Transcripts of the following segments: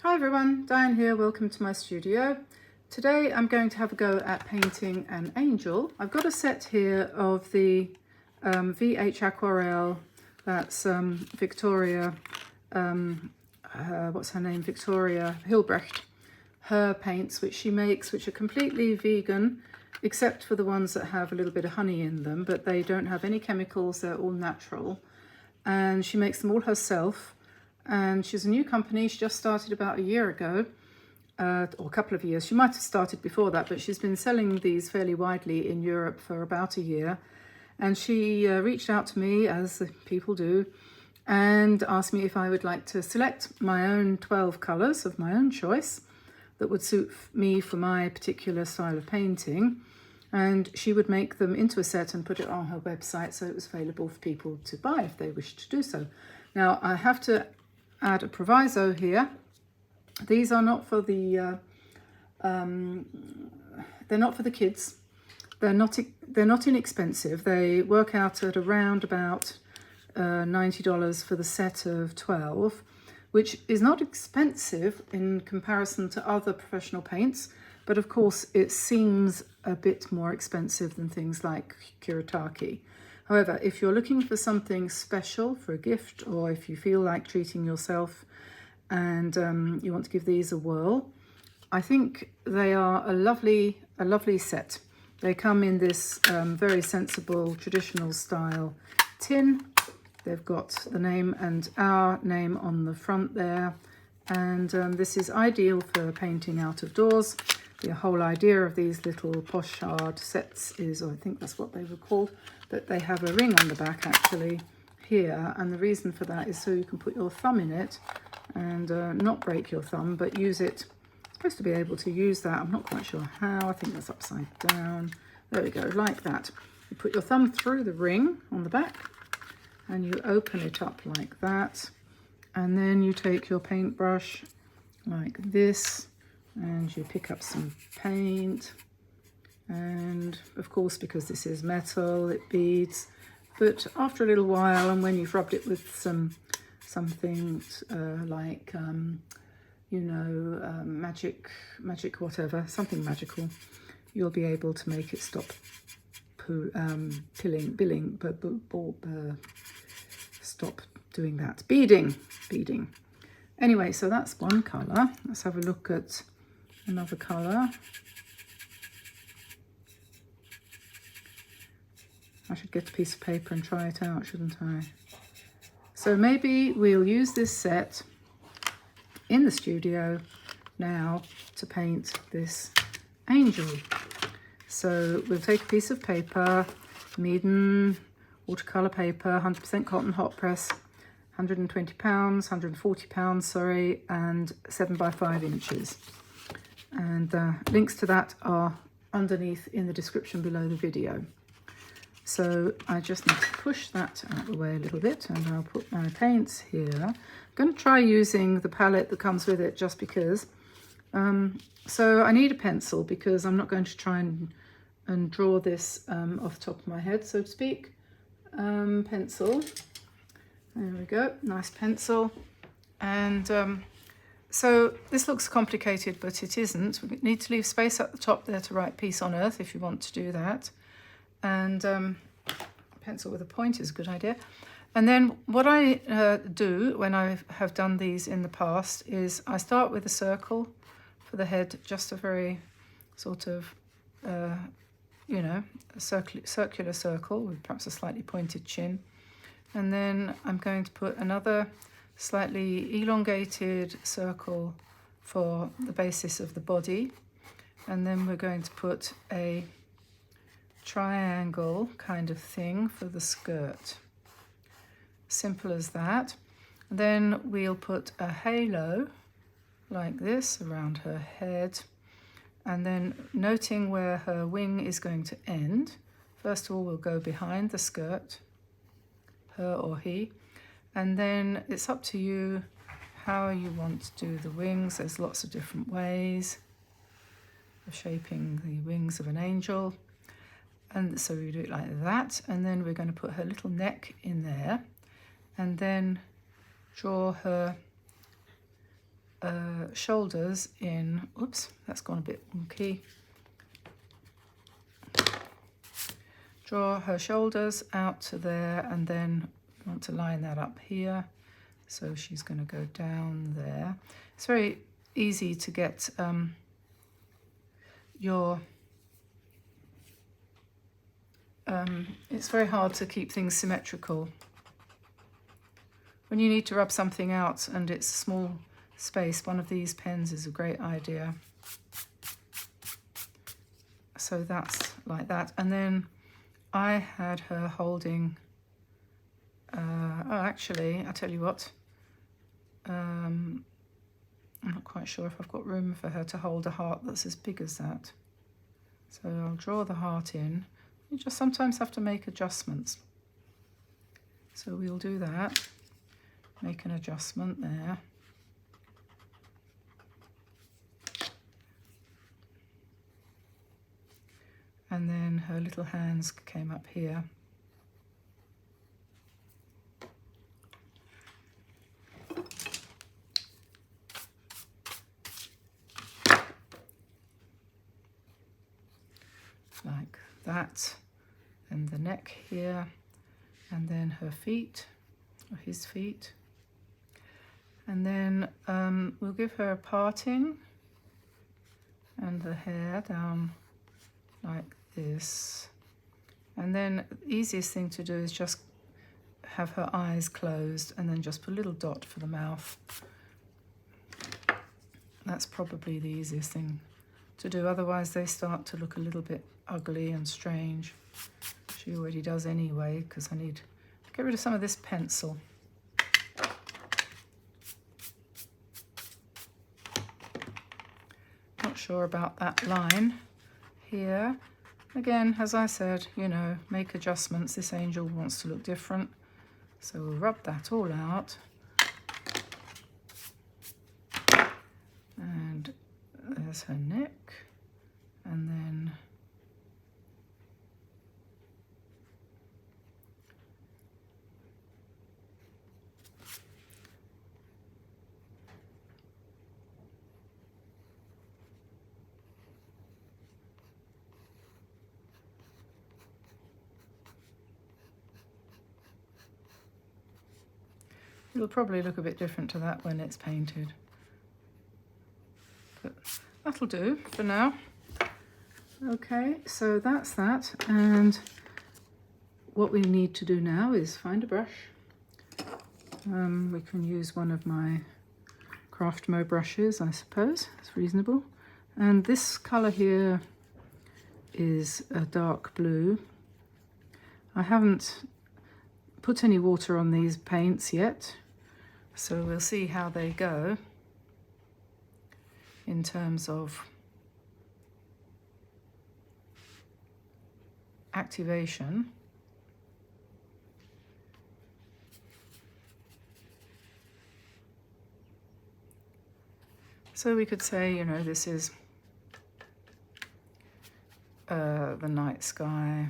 Hi everyone, Diane here, welcome to my studio. Today I'm going to have a go at painting an angel. I've got a set here of the VH Aquarell, that's Victoria, what's her name, Victoria Hilbrecht, her paints which she makes, which are completely vegan, except for the ones that have a little bit of honey in them, but they don't have any chemicals, they're all natural. And she makes them all herself. And she's a new company. She just started about a year ago, or a couple of years. She might have started before that, but she's been selling these fairly widely in Europe for about a year. And she reached out to me, as people do, and asked me if I would like to select my own 12 colours of my own choice that would suit me for my particular style of painting. And she would make them into a set and put it on her website so it was available for people to buy if they wished to do so. Now, I have to add a proviso here. These are not for the they're not for the kids. They're not inexpensive. They work out at around about $90 for the set of 12, which is not expensive in comparison to other professional paints, but of course it seems a bit more expensive than things like Kuretake. However, if you're looking for something special for a gift, or if you feel like treating yourself and you want to give these a whirl, I think they are a lovely set. They come in this very sensible traditional style tin. They've got the name and our name on the front there. And this is ideal for painting out of doors. The whole idea of these little pochard sets is, or I think that's what they were called, that they have a ring on the back actually here, and the reason for that is so you can put your thumb in it and not break your thumb, but use it. You're supposed to be able to use that, I'm not quite sure how, I think that's upside down. There we go, like that. You put your thumb through the ring on the back and you open it up like that, and then you take your paintbrush like this and you pick up some paint, and of course because this is metal it beads, but after a little while, and when you've rubbed it with something like magic whatever, something magical, you'll be able to make it stop stop doing that, beading. Anyway, so that's one colour. Let's have a look at another colour. I should get a piece of paper and try it out, shouldn't I? So maybe we'll use this set in the studio now to paint this angel. So we'll take a piece of paper, MEEDEN watercolor paper, 100% cotton hot press, 120 pounds, 140 pounds, sorry, and 7 by 5 inches. And links to that are underneath in the description below the video. So I just need to push that out of the way a little bit, and I'll put my paints here. I'm going to try using the palette that comes with it just because. So I need a pencil because I'm not going to try and draw this off the top of my head, so to speak. Pencil. There we go, nice pencil. And so this looks complicated, but it isn't. We need to leave space at the top there to write Peace on Earth if you want to do that. And pencil with a point is a good idea. And then what I do when I have done these in the past is I start with a circle for the head, just a very sort of, a circular circle with perhaps a slightly pointed chin. And then I'm going to put another slightly elongated circle for the basis of the body. And then we're going to put a triangle kind of thing for the skirt. Simple as that. And then we'll put a halo like this around her head. And then noting where her wing is going to end, first of all we'll go behind the skirt, her or he, and then it's up to you how you want to do the wings. There's lots of different ways of shaping the wings of an angel. And so we do it like that, and then we're going to put her little neck in there, and then draw her shoulders in, oops, that's gone a bit wonky. Draw her shoulders out to there, and then I want to line that up here. So she's going to go down there. It's very easy to get it's very hard to keep things symmetrical. When you need to rub something out and it's a small space, one of these pens is a great idea. So that's like that. And then I had her holding, oh, actually, I'll tell you what, I'm not quite sure if I've got room for her to hold a heart that's as big as that. So I'll draw the heart in. You just sometimes have to make adjustments. So we'll do that, make an adjustment there. And then her little hands came up here. Like that, and the neck here, and then her feet, or his feet. And then we'll give her a parting, and the hair down like this. And then the easiest thing to do is just have her eyes closed, and then just put a little dot for the mouth. That's probably the easiest thing to do, otherwise they start to look a little bit ugly and strange. She already does anyway, because I need to get rid of some of this pencil. Not sure about that line here. Again, as I said, you know, make adjustments. This angel wants to look different, so we'll rub that all out. And there's her neck, and then it'll probably look a bit different to that when it's painted. But that'll do for now. Okay, so that's that. And what we need to do now is find a brush. We can use one of my Craftmo brushes, I suppose. It's reasonable. And this colour here is a dark blue. I haven't put any water on these paints yet, so we'll see how they go in terms of activation. So we could say, you know, this is the night sky.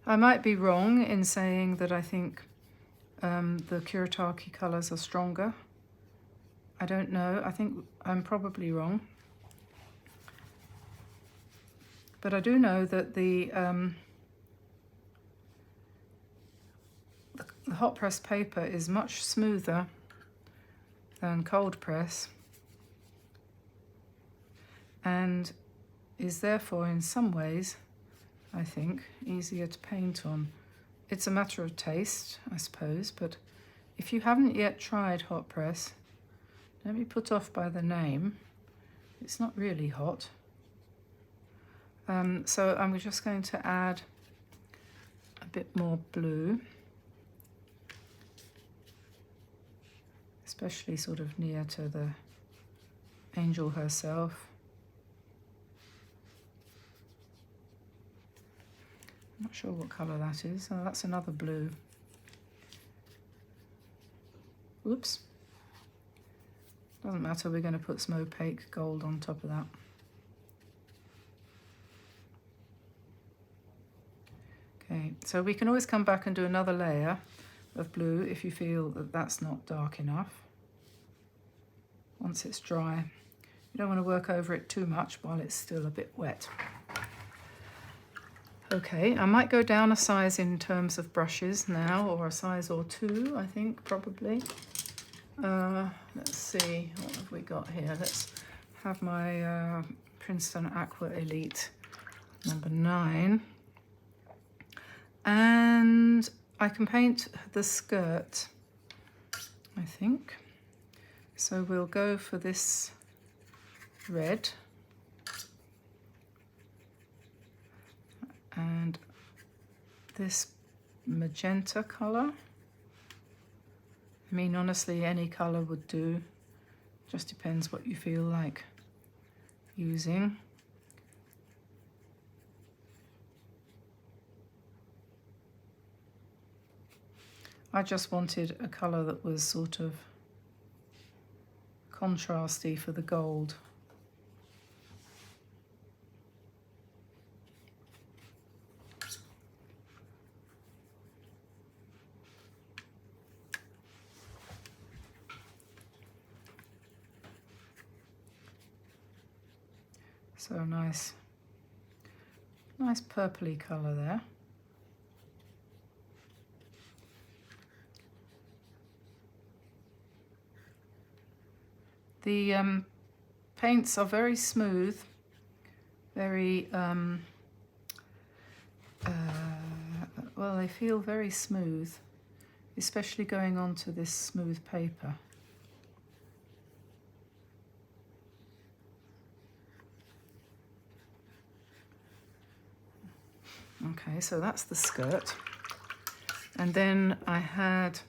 I might be wrong in saying that I think the Kuretake colours are stronger. I don't know. I think I'm probably wrong. But I do know that the hot press paper is much smoother than cold press, and is therefore in some ways, I think, easier to paint on. It's a matter of taste, I suppose, but if you haven't yet tried hot press, don't be put off by the name. It's not really hot. So I'm just going to add a bit more blue, especially sort of near to the angel herself. I'm not sure what colour that is. Oh, that's another blue. Whoops. Doesn't matter, we're going to put some opaque gold on top of that. Okay, so we can always come back and do another layer of blue if you feel that that's not dark enough. Once it's dry, you don't want to work over it too much while it's still a bit wet. Okay, I might go down a size in terms of brushes now, or a size or two, I think, probably. Let's see, what have we got here? Let's have my Princeton Aqua Elite number 9. And I can paint the skirt, I think. So we'll go for this red. And this magenta colour. I mean, honestly, any colour would do. Just depends what you feel like using. I just wanted a colour that was sort of contrasty for the gold. So nice purpley colour there. The paints are very smooth, very, well, they feel very smooth, especially going onto this smooth paper. Okay, so that's the skirt. And then I had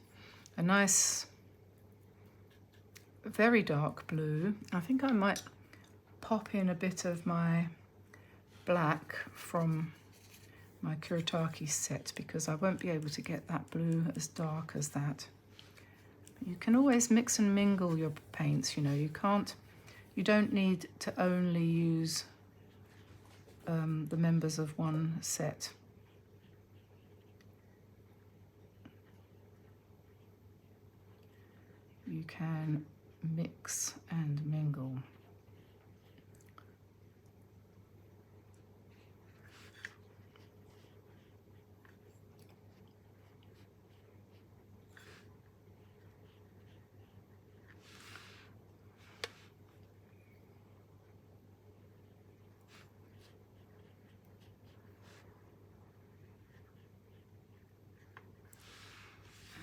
a nice, very dark blue. I think I might pop in a bit of my black from my Kuretake set, because I won't be able to get that blue as dark as that. You can always mix and mingle your paints, you know. You don't need to only use the members of one set. You can mix and mingle.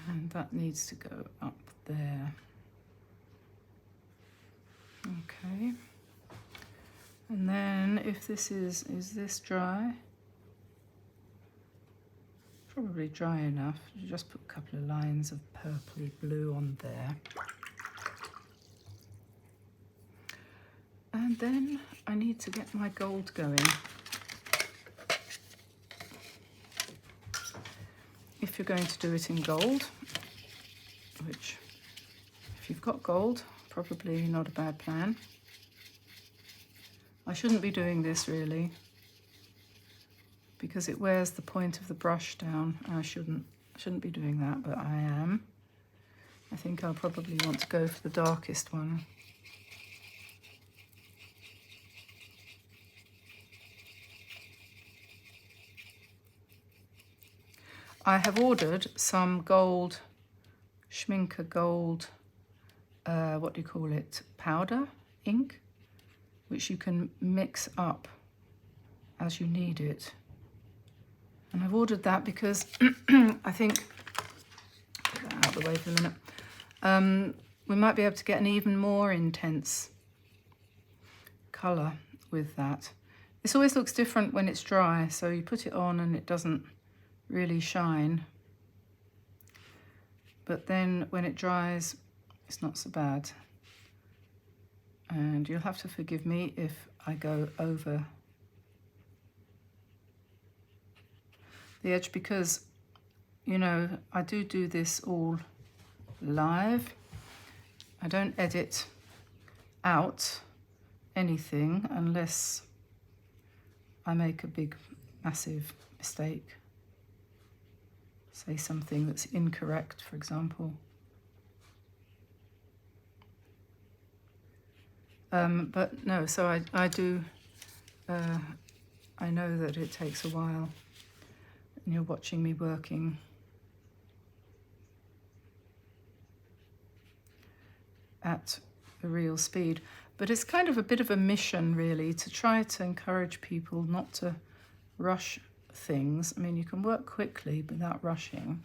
And that needs to go up there. Okay. And then if this is this dry? Probably dry enough. You just put a couple of lines of purpley blue on there. And then I need to get my gold going. If you're going to do it in gold, which if you've got gold, probably not a bad plan. I shouldn't be doing this really, because it wears the point of the brush down. I shouldn't be doing that, but I am. I think I'll probably want to go for the darkest one. I have ordered some gold, Schminke gold, what do you call it, powder ink, which you can mix up as you need it. And I've ordered that because I think, put that out of the way for a minute, we might be able to get an even more intense colour with that. This always looks different when it's dry, so you put it on and it doesn't really shine. But then when it dries, it's not so bad. And you'll have to forgive me if I go over the edge, because, you know, I do this all live. I don't edit out anything unless I make a big, massive mistake. say something that's incorrect, for example. But no, so I do, I know that it takes a while, and you're watching me working. At a real speed. But it's kind of a bit of a mission, really, to try to encourage people not to rush things. I mean, you can work quickly without rushing.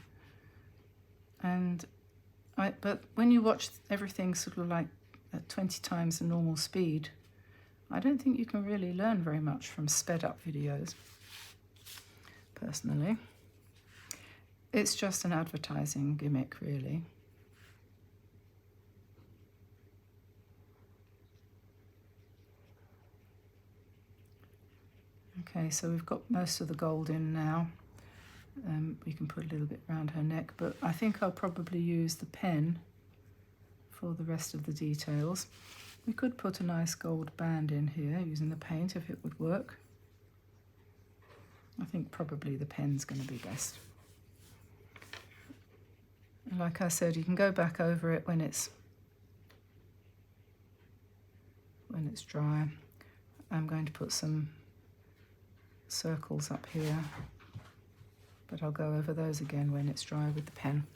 But when you watch everything sort of like at 20 times the normal speed, I don't think you can really learn very much from sped up videos, personally. It's just an advertising gimmick, really. Okay, so we've got most of the gold in now. We can put a little bit around her neck, but I think I'll probably use the pen for the rest of the details. We could put a nice gold band in here using the paint if it would work. I think probably the pen's going to be best. And like I said, you can go back over it when it's dry. I'm going to put some circles up here, but I'll go over those again when it's dry with the pen.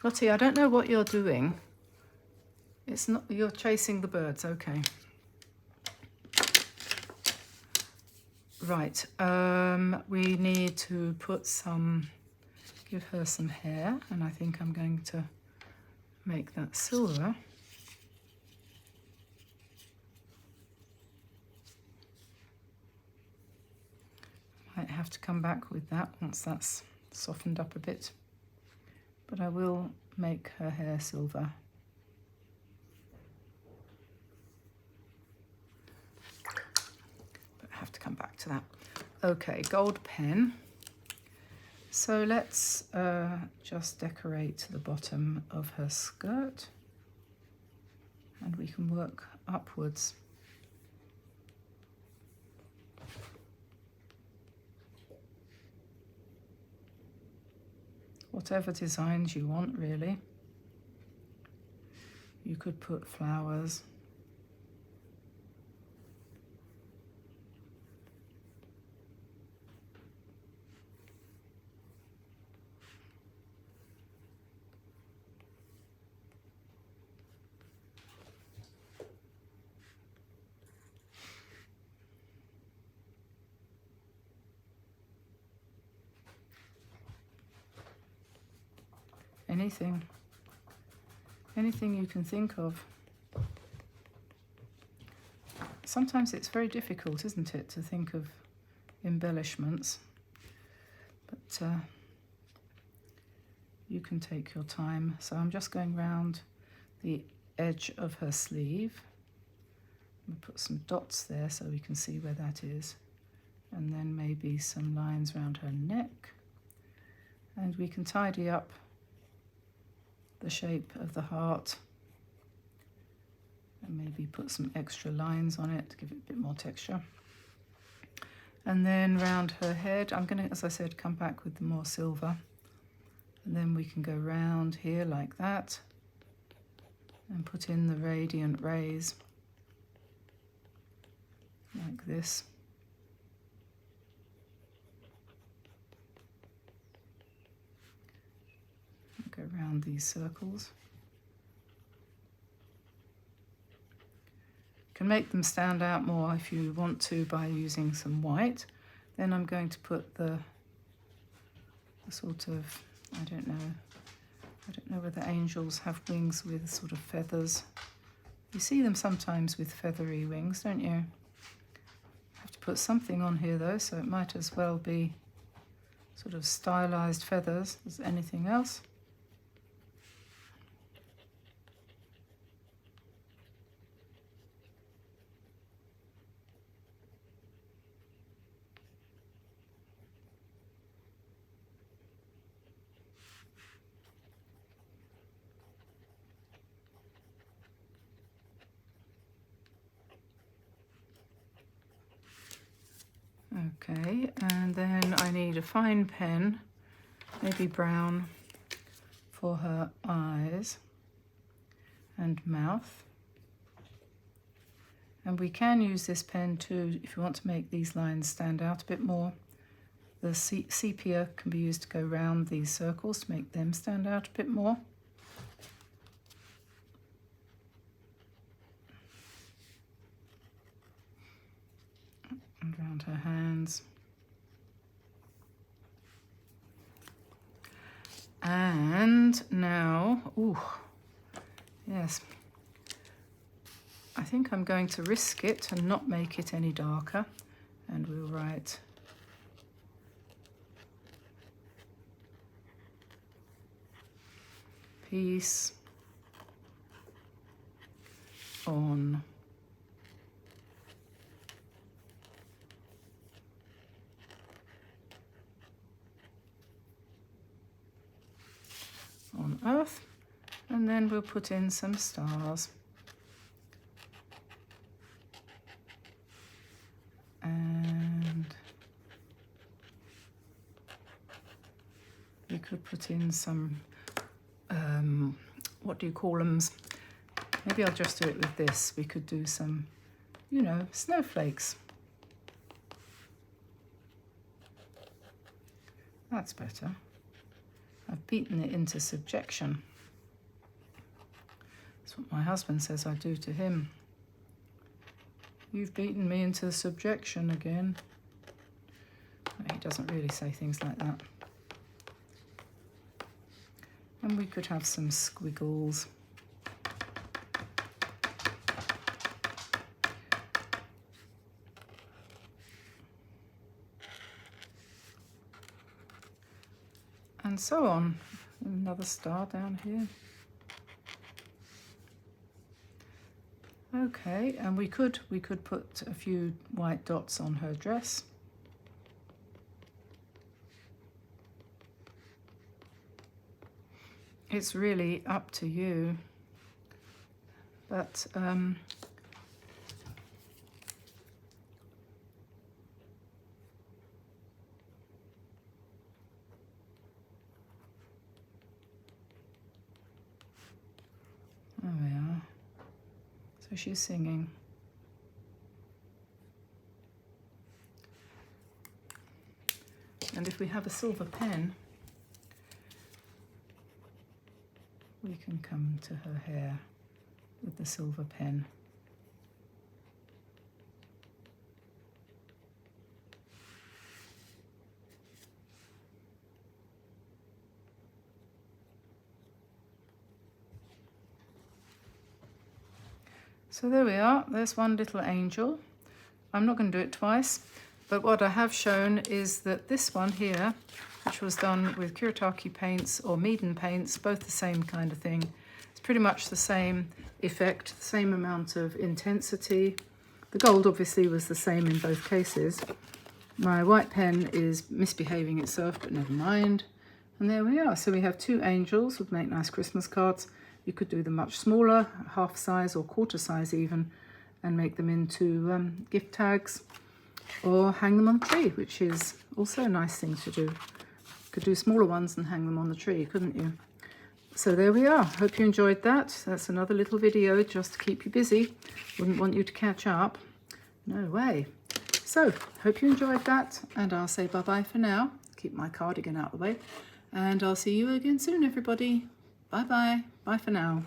Lottie, I don't know what you're doing. It's not, you're chasing the birds, okay. Right, we need to put give her some hair, and I think I'm going to make that silver. Might have to come back with that once that's softened up a bit, but I will make her hair silver. But I have to come back to that. Okay, gold pen. So let's just decorate the bottom of her skirt, and we can work upwards. Whatever designs you want, really. You could put flowers. Anything you can think of. Sometimes it's very difficult, isn't it, to think of embellishments, but you can take your time. So I'm just going round the edge of her sleeve. I'm going to put some dots there so we can see where that is, and then maybe some lines around her neck, and we can tidy up the shape of the heart and maybe put some extra lines on it to give it a bit more texture. And then round her head, I'm going to, as I said, come back with the more silver, and then we can go round here like that and put in the radiant rays like this. Go around these circles. You can make them stand out more if you want to by using some white. Then I'm going to put the sort of, I don't know whether angels have wings with sort of feathers. You see them sometimes with feathery wings, don't you? Have to put something on here though, so it might as well be sort of stylized feathers as anything else. Okay, and then I need a fine pen maybe brown for her eyes and mouth. And we can use this pen too if you want to make these lines stand out a bit more. The sepia can be used to go round these circles to make them stand out a bit more. And around her hands. And now, ooh, yes, I think I'm going to risk it and not make it any darker, and we'll write peace on Earth, and then we'll put in some stars. And we could put in some, what do you call them? Maybe I'll just do it with this. We could do some, you know, snowflakes. That's better. I've beaten it into subjection. That's what my husband says I do to him. You've beaten me into subjection again. He doesn't really say things like that. And we could have some squiggles. And so on. Another star down here. Okay, and we could put a few white dots on her dress. It's really up to you, but there we are. So she's singing. And if we have a silver pen, we can come to her hair with the silver pen. So there we are, there's one little angel. I'm not going to do it twice, but what I have shown is that this one here, which was done with Kuretake paints or MEEDEN paints, both the same kind of thing. It's pretty much the same effect, the same amount of intensity. The gold obviously was the same in both cases. My white pen is misbehaving itself, but never mind. And there we are. So we have two angels, would make nice Christmas cards. You could do them much smaller, half size or quarter size even, and make them into gift tags or hang them on the tree, which is also a nice thing to do. You could do smaller ones and hang them on the tree, couldn't you? So there we are. Hope you enjoyed that. That's another little video just to keep you busy. Wouldn't want you to catch up. No way. So, hope you enjoyed that, and I'll say bye-bye for now. Keep my cardigan out of the way. And I'll see you again soon, everybody. Bye-bye. Bye for now.